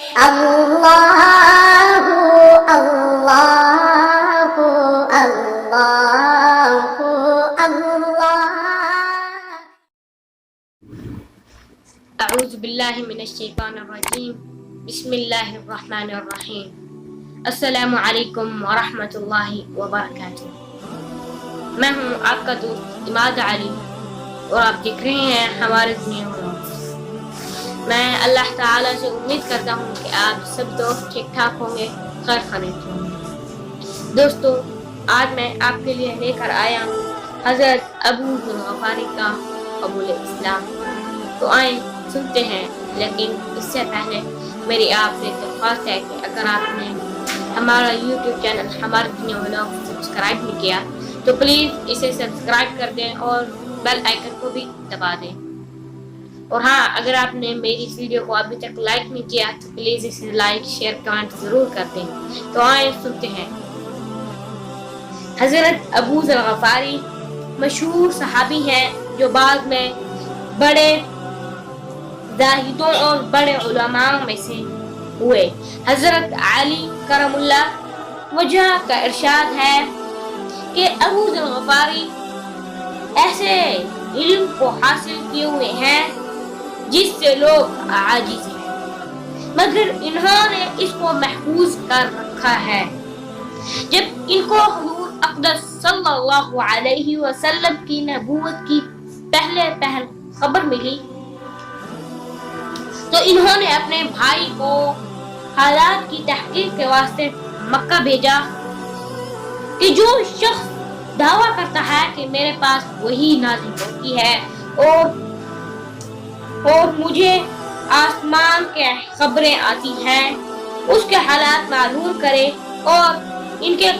اللہ اللہ اللہ اللہ. اعوذ باللہ من الشیطان الرجیم. بسم اللہ الرحمن الرحیم. السلام علیکم ورحمۃ اللہ وبرکاتہ. میں ہوں آپ کا دوست عماد علی اور آپ دیکھ رہے ہیں ہمارے دنیا ولاگز. میں اللہ تعالیٰ سے امید کرتا ہوں کہ آپ سب دوست ٹھیک ٹھاک ہوں گے, خیر خیریت ہوں گے. دوستو, آج میں آپ کے لیے لے کر آیا ہوں حضرت ابو ذر غفاری کا قبول اسلام. تو آئیں سنتے ہیں, لیکن اس سے پہلے میری آپ سے درخواست ہے کہ اگر آپ نے ہمارا یوٹیوب چینل ہمارے دنیا ولاگ سبسکرائب نہیں کیا تو پلیز اسے سبسکرائب کر دیں اور بیل آئیکن کو بھی دبا دیں. اور ہاں, اگر آپ نے میری اس ویڈیو کو ابھی تک لائک نہیں کیا تو پلیز اسے لائک شیئر کمنٹ ضرور کر دیں. تو آئیں سنتے ہیں. حضرت ابو ذر غفاری مشہور صحابی ہیں جو بعد میں بڑے زاہدوں اور بڑے علماء میں سے ہوئے. حضرت علی کرم اللہ وجہ کا ارشاد ہے کہ ابو ذر غفاری ایسے علم کو حاصل کیے ہوئے ہیں جس سے لوگ عاجز ہیں, مگر انہوں نے اس کو محفوظ کر رکھا ہے. جب ان کو حضور اقدس صلی اللہ علیہ وسلم کی نبوت کی پہل خبر ملی تو انہوں نے اپنے بھائی کو حالات کی تحقیق کے واسطے مکہ بھیجا کہ جو شخص دعویٰ کرتا ہے کہ میرے پاس وحی نازل ہوتی ہے اور مجھے آسمان کے خبریں آتی ہیں, اس کے حالات معلوم کرے اور ان کے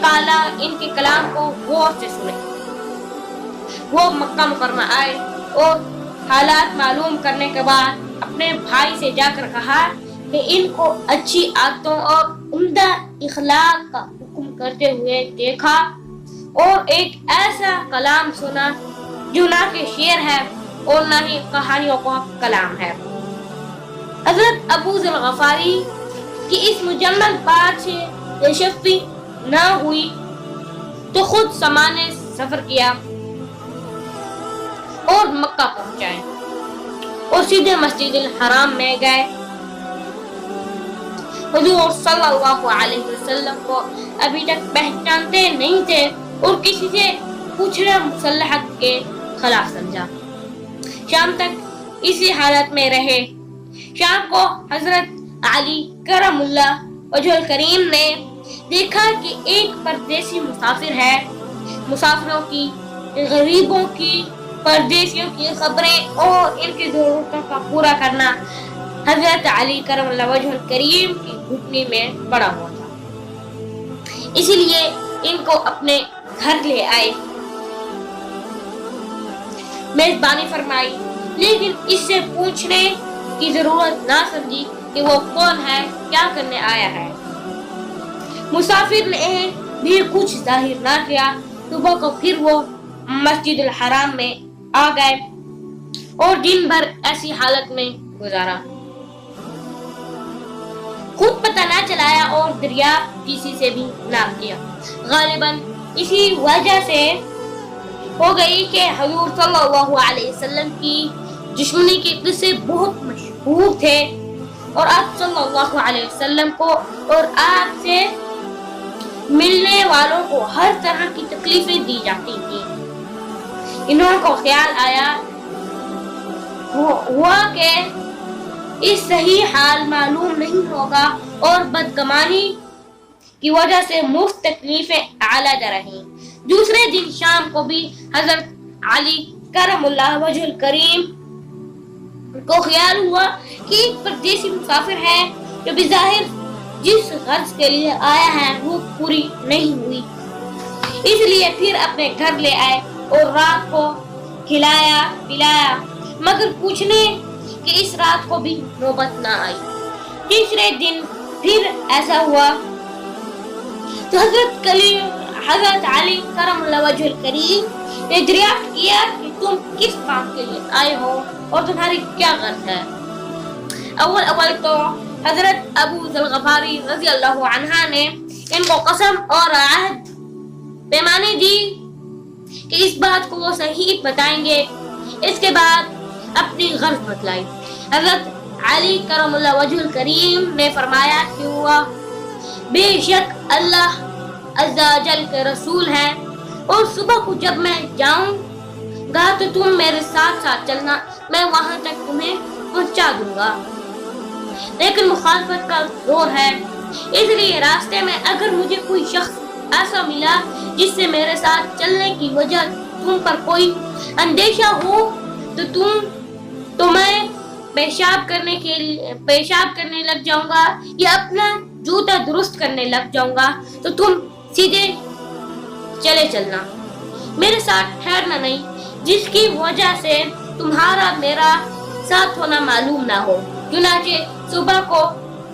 کلام کو غور سے سنے. وہ مکہ مکرمہ آئے اور حالات معلوم کرنے کے بعد اپنے بھائی سے جا کر کہا کہ ان کو اچھی عادتوں اور عمدہ اخلاق کا حکم کرتے ہوئے دیکھا اور ایک ایسا کلام سنا جو نہ کہ شعر ہے اور نہ ہی کہانیوں کا کلام ہے. حضرت ابو ذر غفاری کی اس مجمل بات سے دلچسپی نہ ہوئی تو خود سامنے سفر کیا اور مکہ پہنچائے اور سیدھے مسجد الحرام میں گئے. حضور صلی اللہ علیہ وسلم کو ابھی تک پہچانتے نہیں تھے اور کسی سے پوچھنا مصلحت کے خلاف سمجھا. شام تک اسی حالت میں رہے. شام کو حضرت علی کرم اللہ وجہ الکریم نے دیکھا کہ ایک پردیسی مسافر ہے. مسافروں کی, غریبوں کی, پردیسیوں کی خبریں اور ان کی ضرورتوں کا پورا کرنا حضرت علی کرم اللہ وجہ الکریم کی گھٹنی میں پڑا ہوا تھا. اسی لیے ان کو اپنے گھر لے آئے, میزبانی فرمائی, لیکن اس سے پوچھنے کی ضرورت نہ سمجھی کہ وہ کون ہے, کیا کرنے آیا ہے. مسافر نے بھی کچھ ظاہر نہ کیا. صبح کو پھر وہ مسجد الحرام میں آ گئے اور دن بھر ایسی حالت میں گزارا. خود پتہ نہ چلایا اور دریافت کسی سے بھی نہ کیا. غالباً اسی وجہ سے ہو گئی کہ حضور صلی اللہ علیہ وسلم کی دشمنی کے قصے بہت مشہور تھے اور آپ صلی اللہ علیہ وسلم کو اور آپ سے ملنے والوں کو ہر طرح کی تکلیفیں دی جاتی تھیں. انہوں کو خیال آیا ہوا کہ اس صحیح حال معلوم نہیں ہوگا اور بدگمانی کی وجہ سے مفت تکلیفیں علیحدہ رہیں. دوسرے دن شام کو بھی حضرت علی کرم اللہ وجہ الکریم کو خیال ہوا کہ ایک پردیسی مسافر ہے جو بظاہر جس غرض کے لیے آیا ہے وہ پوری نہیں ہوئی. اس لیے پھر اپنے گھر لے آئے اور رات کو کھلایا پلایا, مگر پوچھنے کہ اس رات کو بھی نوبت نہ آئی. تیسرے دن پھر ایسا ہوا تو حضرت علی کرم اللہ وجہ الکریم نے دریافت کیا کہ تم کس کام کے لیے آئے ہو اور تمہاری کیا غرض ہے. اول تو حضرت ابو ذر غفاری رضی اللہ عنہ نے ان کو قسم اور عہد پیمانے دی کہ اس بات کو وہ صحیح بتائیں گے. اس کے بعد اپنی غرض بتلائی. حضرت علی کرم اللہ وجہ الکریم نے فرمایا کہ وہ بے شک اللہ عز و جل کے رسول ہیں اور صبح کو جب میں جاؤں گا تو تم میرے ساتھ ساتھ چلنا, میں وہاں تک تمہیں پہنچا دوں گا. لیکن مخالفت کا زور ہے, اس لیے راستے میں اگر مجھے کوئی شخص ایسا ملا جس سے میرے ساتھ چلنے کی وجہ تم پر کوئی اندیشہ ہو تو میں پیشاب کرنے لگ جاؤں گا یا اپنا جوتا درست کرنے لگ جاؤں گا تو تم سیدھے چلے چلنا, میرے ساتھ ٹھہرنا نہیں, جس کی وجہ سے تمہارا میرا ساتھ ہونا معلوم نہ ہو. چنانچہ صبح کو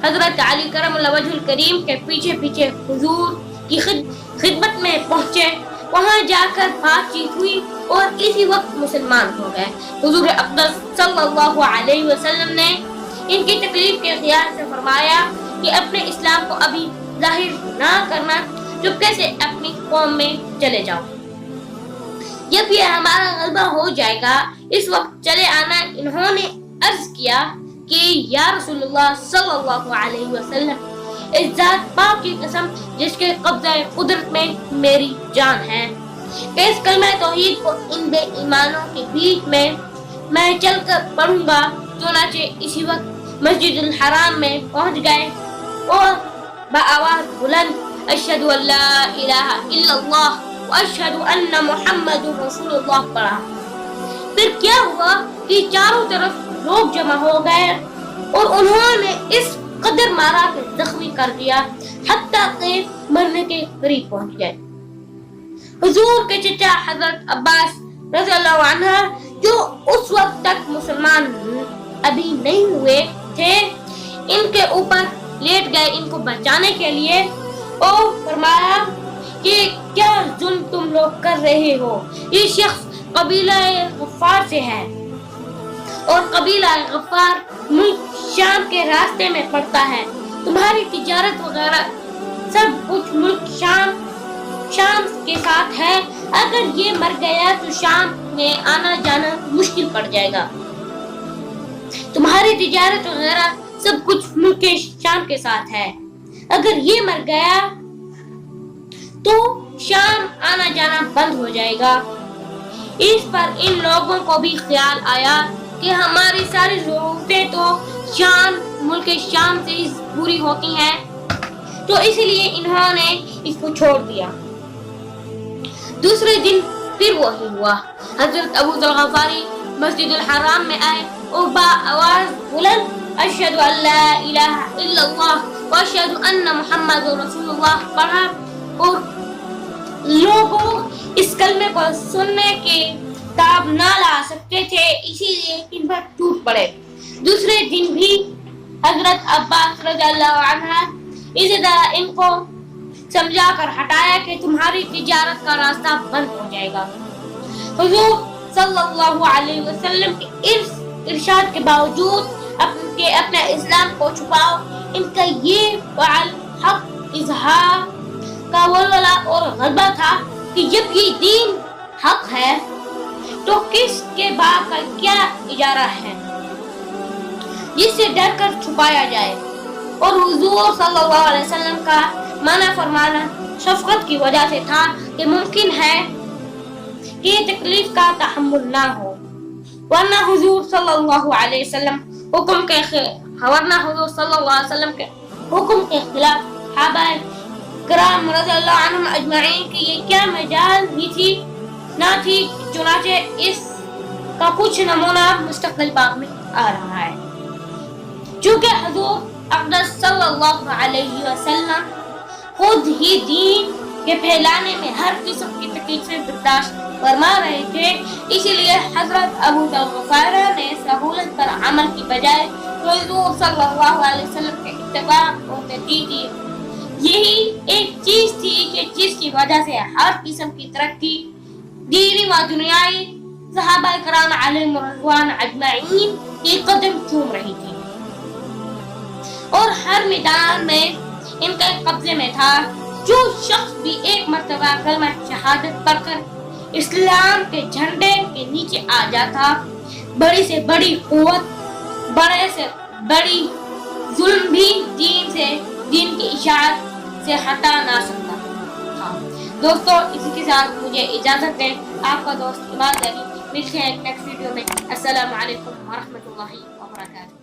حضرت علی کرم اللہ وجہ الکریم کے پیچھے پیچھے حضور کی خدمت میں پہنچے. وہاں جا کر بات چیت ہوئی اور اسی وقت مسلمان ہو گئے. حضور اقدس صلی اللہ علیہ وسلم نے ان کی تکلیف کے خیال سے فرمایا کہ اپنے اسلام کو ابھی ظاہر نہ کرنا, چپکے سے اپنی قوم میں چلے جاؤ. جب یہ ہمارا غلبہ ہو جائے گا اس وقت چلے آنا. انہوں نے عرض کیا کہ یا رسول اللہ صلی اللہ علیہ وسلم, اس ذات پاک کی قسم جس کے قبضہ قدرت میں میری جان ہے کہ اس کلمہ توحید کو ان بے ایمانوں کے بیچ میں چل کر پڑھوں گا. چنانچہ اسی وقت مسجد الحرام میں پہنچ گئے اور بآواز بلند اشہد ان لا الہ الا اللہ واشہد ان محمد رسول اللہ پڑھا. پھر کیا ہوا کہ چاروں طرف لوگ جمع ہو گئے اور انہوں نے اس قدر مارا کہ زخمی کر دیا حتیٰ کہ مرنے کے قریب پہنچ گئے. حضور کے چچا حضرت عباس رضی اللہ عنہ جو اس وقت تک مسلمان ابھی نہیں ہوئے تھے, ان کے اوپر لیٹ گئے ان کو بچانے کے لیے اور فرمایا کہ کیا ظلم تم لوگ کر رہے ہو. یہ شخص قبیلہ غفار سے ہے اور قبیلہ غفار ملک شام کے راستے میں پڑتا ہے. تمہاری تجارت وغیرہ سب کچھ ملک شام کے ساتھ ہے. اگر یہ مر گیا تو شام میں آنا جانا مشکل پڑ جائے گا. تمہاری تجارت وغیرہ سب کچھ ملک شام کے ساتھ ہے. اگر یہ مر گیا تو شام آنا جانا بند ہو جائے گا. اس پر ان لوگوں کو بھی خیال آیا کہ ہماری ساری ضرورتیں تو ملک شام سے پوری ہوتی ہیں, تو اس لیے انہوں نے اس کو چھوڑ دیا. دوسرے دن پھر وہی ہوا. حضرت ابو ذر غفاری مسجد الحرام میں آئے اور بآواز بلند اشہد ان لا الہ الا اللہ واشہد ان محمد رسول اللہ پڑھا اور لوگوں اس کلمے کو سننے کے تاب نہ لا سکتے تھے, اسی لیے ان پر ٹوٹ پڑے. دوسرے دن بھی حضرت عباس رضی اللہ عنہ اسی طرح ان کو سمجھا کر ہٹایا کہ تمہاری تجارت کا راستہ بند ہو جائے گا. حضور صلی اللہ علیہ وسلم کے ارشاد کے باوجود اپنے اسلام کو چھپاؤ, ان کا یہ فعل حق اظہار کا ولولہ اور غلبہ تھا کہ جب یہ دین حق ہے تو کس کے باپ کا کیا اجارہ ہے جس سے ڈر کر چھپایا جائے. اور حضور صلی اللہ علیہ وسلم کا منع فرمانا شفقت کی وجہ سے تھا کہ ممکن ہے کہ تکلیف کا تحمل نہ ہو, ورنہ حضور صلی اللہ علیہ وسلم کے حکم کے خلاف صحابہ کرام رضی اللہ عنہم اجمعین کی یہ کیا مجال ہی تھی نہ تھی. چنانچہ اس کا کچھ نمونہ مستقبل باب میں آ رہا ہے. چونکہ حضور اقدس صلی اللہ علیہ وسلم خود ہی دین کے پھیلانے میں ہر قسم کی تکلیفیں برداشت فرما رہے تھے, اسی لیے حضرت ابو ذر غفاری نے سہولت پر عمل کی بجائے حضور صلی اللہ علیہ وسلم کے اتباع اور تحقیق یہی ایک چیز تھی کہ جس کی وجہ سے ہر قسم کی ترقی دینی و دنیائی صحابہ کرام علیہم رضوان اجمعین کی قدم چوم رہی تھی. اور ہر میدان میں ان کے قبضے میں تھا. جو شخص بھی ایک مرتبہ کلمہ شہادت پڑھ کر اسلام کے جھنڈے کے نیچے آ جاتا، بڑی سے بڑی قوت، بڑے سے بڑی ظلم بھی دین کی اشاعت سے ہٹا نہ سکتا. ہاں دوستو، اسی کے ساتھ مجھے اجازت دیں. آپ کا دوست عماد علی. ملتے ہیں ایک نیکسٹ ویڈیو میں. السلام علیکم ورحمۃ اللہ وبرکاتہ.